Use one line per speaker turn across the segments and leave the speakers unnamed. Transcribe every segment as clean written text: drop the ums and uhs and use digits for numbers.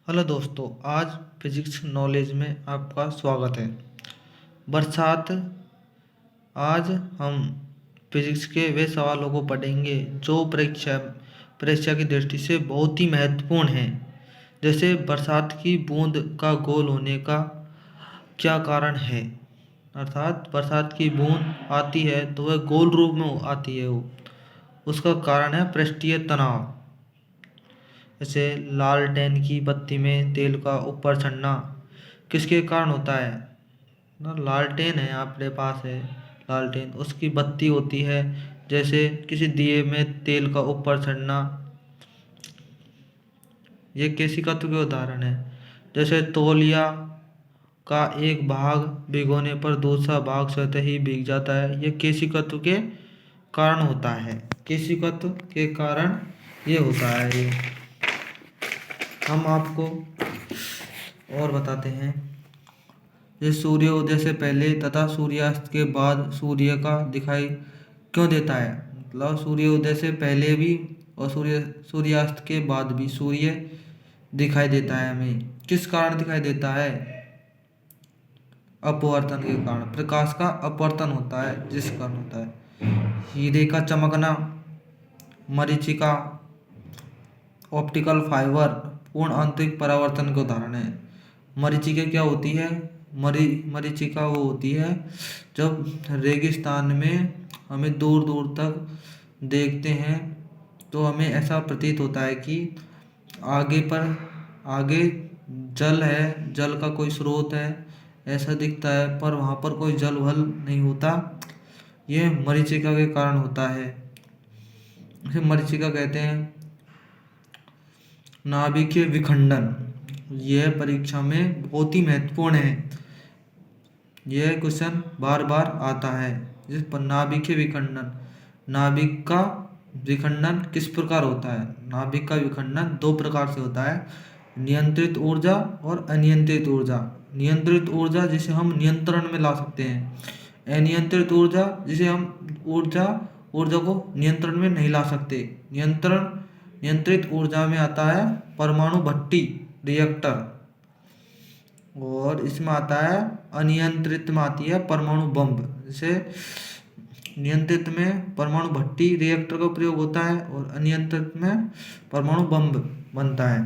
Hello दोस्तों, आज physics knowledge में आपका स्वागत है। बरसात। आज हम फिजिक्स के वे सवालों को पढ़ेंगे जो परीक्षा परीक्षा की दृष्टि से बहुत ही महत्वपूर्ण हैं। जैसे बरसात की बूंद का गोल होने का क्या कारण है। अर्थात बरसात की बूंद आती है तो वह गोल रूप में आती है। उसका कारण है पृष्ठीय तनाव। जैसे लालटेन की बत्ती में तेल का ऊपर चढ़ना किसके कारण होता है ना। लालटेन है, आपके पास है लालटेन, उसकी बत्ती होती है। जैसे किसी दिए में तेल का ऊपर चढ़ना, ये केशिकत्व के उदाहरण है। जैसे तौलिया का एक भाग भिगोने पर दूसरा भाग स्वतः ही भीग जाता है, ये केशिकत्व के कारण होता है। केशिकत्व के कारण ये होता है। ये हम आपको और बताते हैं। ये सूर्योदय से पहले तथा सूर्यास्त के बाद सूर्य का दिखाई क्यों देता है। मतलब सूर्योदय से पहले भी और सूर्यास्त के बाद भी सूर्य दिखाई देता है हमें। किस कारण दिखाई देता है। अपवर्तन के कारण, प्रकाश का अपवर्तन होता है जिस कारण होता है। हीरे का चमकना, मरीचिका, ऑप्टिकल फाइबर पूर्ण आंतरिक परावर्तन के उदाहरण है। मरीचिका क्या होती है। मरीचिका वो होती है जब रेगिस्तान में हमें दूर दूर तक देखते हैं तो हमें ऐसा प्रतीत होता है कि आगे जल है, जल का कोई स्रोत है ऐसा दिखता है, पर वहाँ पर कोई जल वल नहीं होता। ये मरीचिका के कारण होता है। इसे मरीचिका कहते हैं। नाभिकीय विखंडन, यह परीक्षा में बहुत ही महत्वपूर्ण है। यह क्वेश्चन बार बार आता है। जिस पर नाभिकीय विखंडन, नाभिक का विखंडन किस प्रकार होता है। नाभिक का विखंडन दो प्रकार से होता है, नियंत्रित ऊर्जा और अनियंत्रित ऊर्जा। नियंत्रित ऊर्जा जिसे हम नियंत्रण में ला सकते हैं, अनियंत्रित ऊर्जा जिसे हम ऊर्जा ऊर्जा को नियंत्रण में नहीं ला सकते। नियंत्रित ऊर्जा में आता है परमाणु भट्टी, रिएक्टर। और इसमें आता है अनियंत्रित में आती है परमाणु बम। जैसे नियंत्रित में परमाणु भट्टी, रिएक्टर का प्रयोग होता है और अनियंत्रित में परमाणु बम बनता है।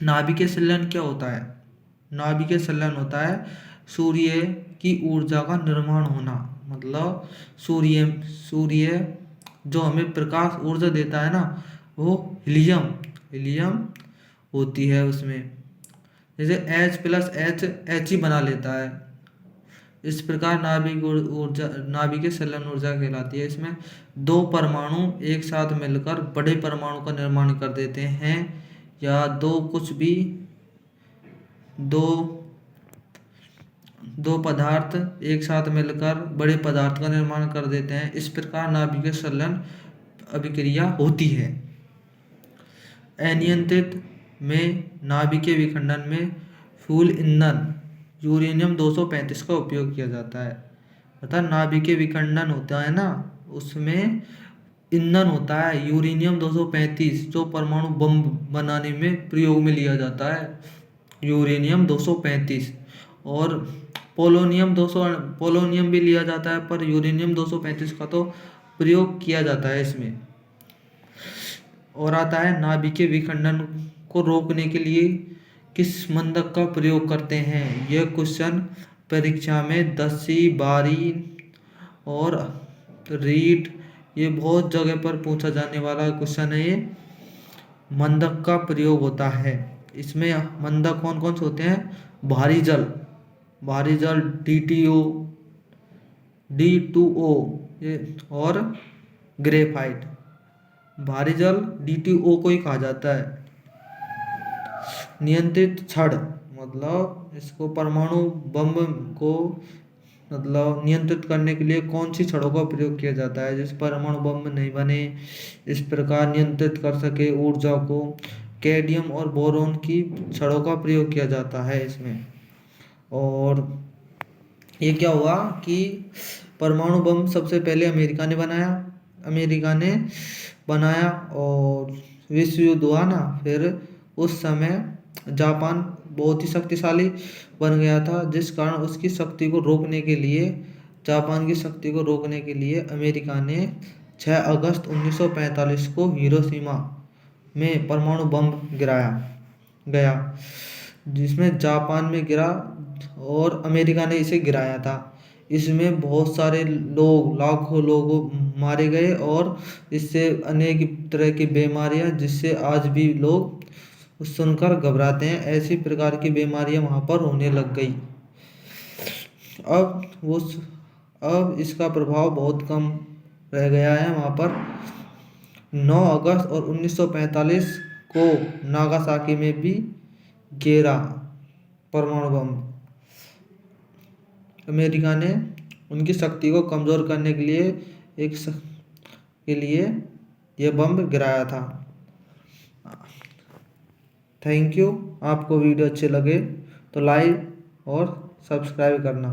नाभिकीय संलयन क्या होता है। नाभिकीय संलयन होता है सूर्य की ऊर्जा का निर्माण होना। मतलब सूर्य जो हमें प्रकाश ऊर्जा देता है ना, वो हीलियम होती है उसमें। जैसे H+H ही बना लेता है। इस प्रकार नाभिकीय संलयन ऊर्जा कहलाती है। इसमें दो परमाणु एक साथ मिलकर बड़े परमाणु का निर्माण कर देते हैं, या दो दो पदार्थ एक साथ मिलकर बड़े पदार्थ का निर्माण कर देते हैं। इस प्रकार नाभिकीय संलयन अभिक्रिया होती है। अनियंत्रित में नाभिकीय विखंडन में फ्यूल ईंधन यूरेनियम 235 का उपयोग किया जाता है। अर्थात नाभिकीय विखंडन होता है ना, उसमें ईंधन होता है यूरेनियम 235 जो परमाणु बम बनाने में प्रयोग में लिया जाता है। यूरेनियम 235 और पोलोनियम भी लिया जाता है, पर यूरेनियम 235 का तो प्रयोग किया जाता है इसमें। और आता है नाभिकीय विखंडन को रोकने के लिए किस मंदक का प्रयोग करते हैं। यह क्वेश्चन परीक्षा में 10वीं 12वीं और रीट, ये बहुत जगह पर पूछा जाने वाला क्वेश्चन है। ये मंदक का प्रयोग होता है। इसमें मंदक कौन कौन से होते हैं। भारी जल D2O और ग्रेफाइट। भारी जल D2O को ही कहा जाता है। नियंत्रित छड़, मतलब इसको परमाणु बम को मतलब नियंत्रित करने के लिए कौन सी छड़ों का प्रयोग किया जाता है जिस परमाणु बम नहीं बने, इस प्रकार नियंत्रित कर सके ऊर्जा को। कैडमियम और बोरॉन की छड़ों का प्रयोग किया जाता है इसमें। और ये क्या हुआ कि परमाणु बम सबसे पहले अमेरिका ने बनाया और विश्व युद्ध हुआ ना, फिर उस समय जापान बहुत ही शक्तिशाली बन गया था, जिस कारण उसकी शक्ति को रोकने के लिए जापान की शक्ति को रोकने के लिए अमेरिका ने 6 अगस्त 1945 को हिरोशिमा में परमाणु बम गिराया गया, जिसमें जापान में गिरा और अमेरिका ने इसे गिराया था। इसमें बहुत सारे लोग, लाखों लोग मारे गए और इससे अनेक तरह की बीमारियां, जिससे आज भी लोग सुनकर घबराते हैं, ऐसी प्रकार की बीमारियां वहाँ पर होने लग गई। अब वो अब इसका प्रभाव बहुत कम रह गया है वहाँ पर। 9 अगस्त और 1945 को नागासाकी में भी गिरा परमाणु बम। अमेरिका ने उनकी शक्ति को कमज़ोर करने के लिए यह बम गिराया था। Thank you. आपको वीडियो अच्छे लगे तो लाइक और सब्सक्राइब करना।